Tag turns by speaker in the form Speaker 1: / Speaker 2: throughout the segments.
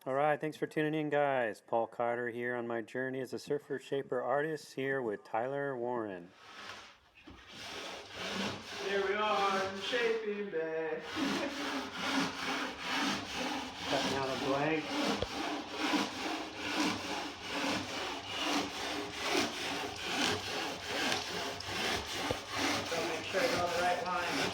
Speaker 1: Alright, thanks for tuning in, guys. Paul Carter here on my journey as a surfer shaper artist here with Tyler Warren.
Speaker 2: Here we are in Shaping Bay.
Speaker 1: Cutting out a blank.
Speaker 2: So make sure you're on the right line.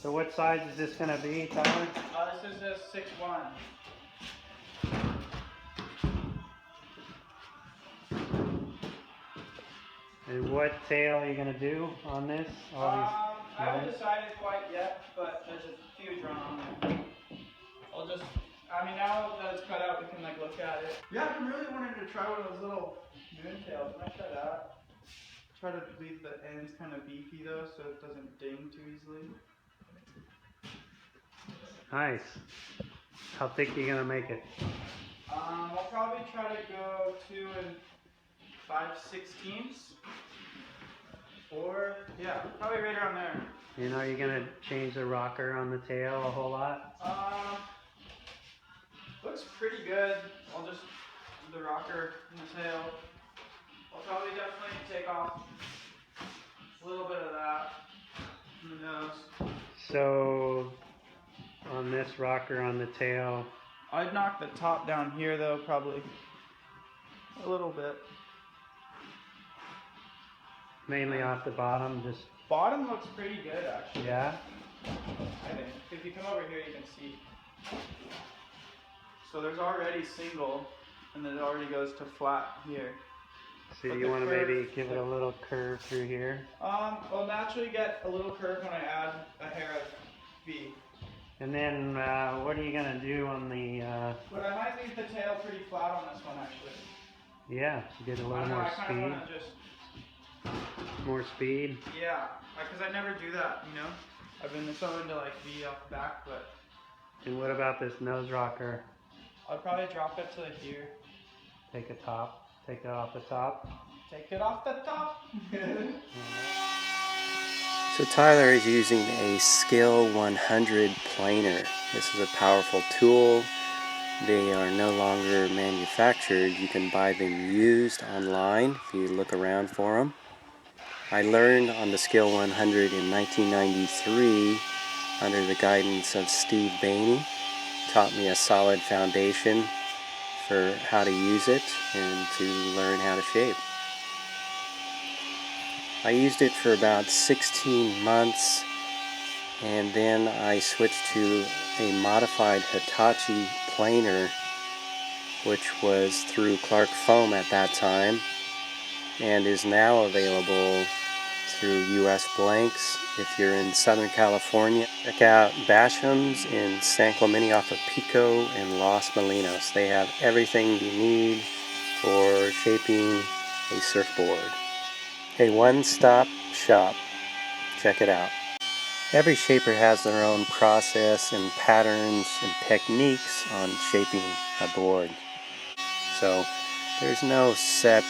Speaker 1: So what size is this going to be, Tyler?
Speaker 2: This is a 6'1".
Speaker 1: And what tail are you going to do on this?
Speaker 2: I haven't decided quite yet, but there's a few drawn on there. Now that it's cut out, we can look at it. Yeah, I've been really wanting to try one of those little moon tails. I might try that. Try to leave the ends kind of beefy though, so it doesn't ding too easily.
Speaker 1: Nice. How thick are you going to make it?
Speaker 2: I'll probably try to go 2 5/16. Or, yeah, probably right around there.
Speaker 1: And are you going to change the rocker on the tail a whole lot?
Speaker 2: Looks pretty good. I'll just do the rocker and the tail. I'll probably definitely take off a little bit of that from the nose.
Speaker 1: So, on this rocker on the tail,
Speaker 2: I'd knock the top down here though, probably a little bit.
Speaker 1: mainly off the bottom, just...
Speaker 2: Bottom looks pretty good actually.
Speaker 1: Yeah?
Speaker 2: I think. If you come over here you can see. So there's already single, and then it already goes to flat here.
Speaker 1: So you want to maybe give it a little curve through here?
Speaker 2: I'll naturally get a little curve when I add a hair of V.
Speaker 1: And then what are you going to do on the...
Speaker 2: But I might leave the tail pretty flat on this one actually.
Speaker 1: Yeah, to get a little more
Speaker 2: I kind of
Speaker 1: speed.
Speaker 2: want to just...
Speaker 1: More speed?
Speaker 2: Yeah, because I never do that, you know? I've been so into V off the back, but...
Speaker 1: And what about this nose rocker?
Speaker 2: I'll probably drop it to here.
Speaker 1: Take it off the top.
Speaker 2: Take it off the top.
Speaker 3: So Tyler is using a Skill 100 planer. This is a powerful tool. They are no longer manufactured. You can buy them used online if you look around for them. I learned on the Skill 100 in 1993 under the guidance of Steve Bainey. Taught me a solid foundation for how to use it and to learn how to shape. I used it for about 16 months, and then I switched to a modified Hitachi planer, which was through Clark Foam at that time and is now available through US Blanks. If you're in Southern California, check out Basham's in San Clemente off of Pico and Los Molinos. They have everything you need for shaping a surfboard. A one-stop shop. Check it out. Every shaper has their own process and patterns and techniques on shaping a board. So there's no set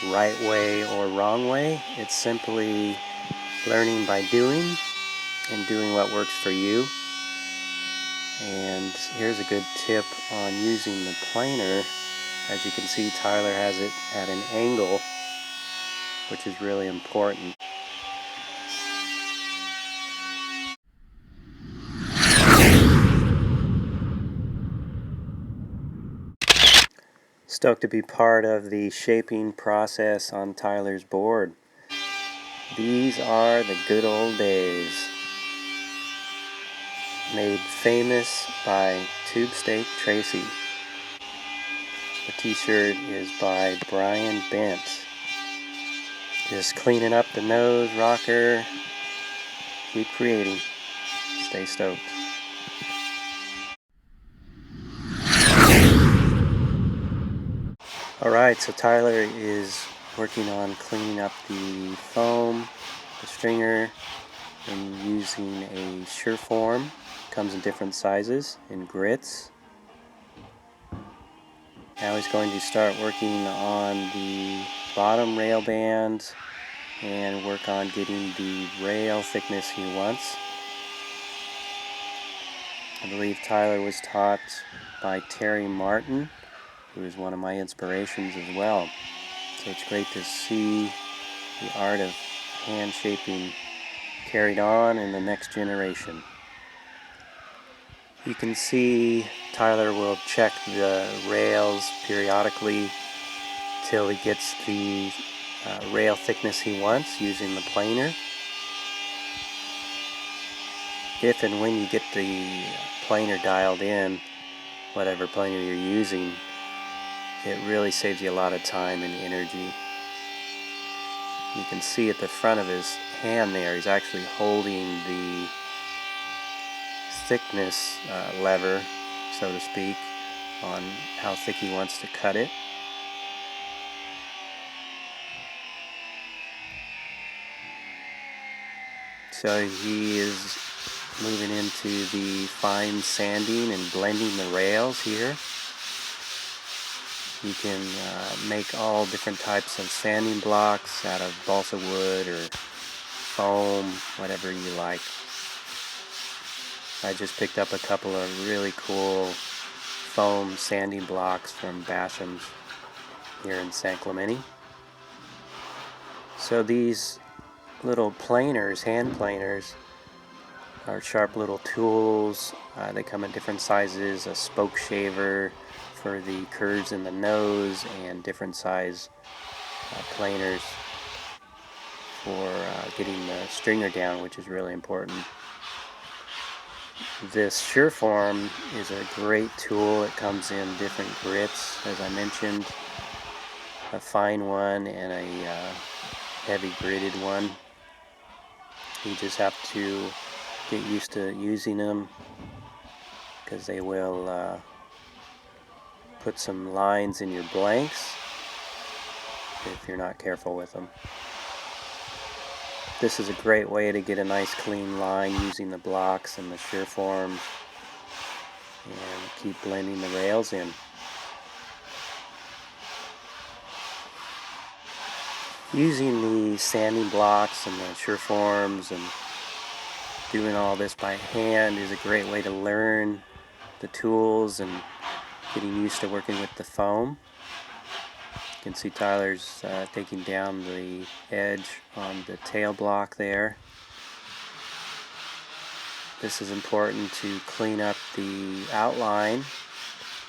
Speaker 3: right way or wrong way. It's simply learning by doing and doing what works for you. And here's a good tip on using the planer. As you can see, Tyler has it at an angle, which is really important. Stoked to be part of the shaping process on Tyler's board. These are the good old days. Made famous by Tube Steak Tracy. The t-shirt is by Brian Bent. Just cleaning up the nose rocker. Keep creating. Stay stoked. Alright, so Tyler is working on cleaning up the foam, the stringer, and using a Surform. Comes in different sizes and grits. Now he's going to start working on the bottom rail bands and work on getting the rail thickness he wants. I believe Tyler was taught by Terry Martin, who is one of my inspirations as well. So it's great to see the art of hand shaping carried on in the next generation. You can see Tyler will check the rails periodically till he gets the rail thickness he wants using the planer. If and when you get the planer dialed in, whatever planer you're using, it really saves you a lot of time and energy. You can see at the front of his hand there, he's actually holding the thickness lever, so to speak, on how thick he wants to cut it. So he is moving into the fine sanding and blending the rails here. You can make all different types of sanding blocks out of balsa wood or foam, whatever you like. I just picked up a couple of really cool foam sanding blocks from Basham's here in San Clemente. So these little planers, hand planers, are sharp little tools. They come in different sizes, a spoke shaver for the curves in the nose, and different size planers for getting the stringer down, which is really important. This Sureform is a great tool. It comes in different grits, as I mentioned, a fine one and a heavy gritted one. You just have to get used to using them, because they will put some lines in your blanks if you're not careful with them. This is a great way to get a nice clean line using the blocks and the Sureforms and keep blending the rails in. Using the sanding blocks and the Sureforms and doing all this by hand is a great way to learn the tools and getting used to working with the foam. You can see Tyler's taking down the edge on the tail block there. This is important to clean up the outline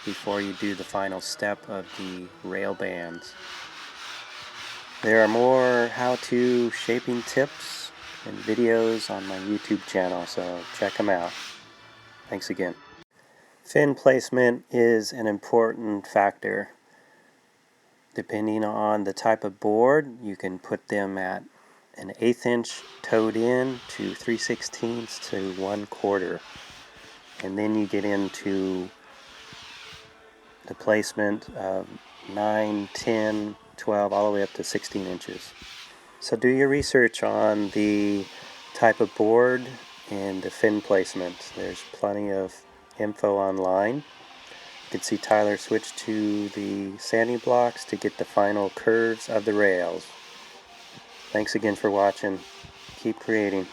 Speaker 3: before you do the final step of the rail bands. There are more how-to shaping tips and videos on my YouTube channel, so check them out. Thanks again. Fin placement is an important factor. Depending on the type of board, you can put them at an 1/8 inch toed in to 3/16 to 1/4. And then you get into the placement of 9, 10, 12, all the way up to 16 inches. So do your research on the type of board and the fin placement. There's plenty of info online. You can see Tyler switch to the sanding blocks to get the final curves of the rails. Thanks again for watching. Keep creating.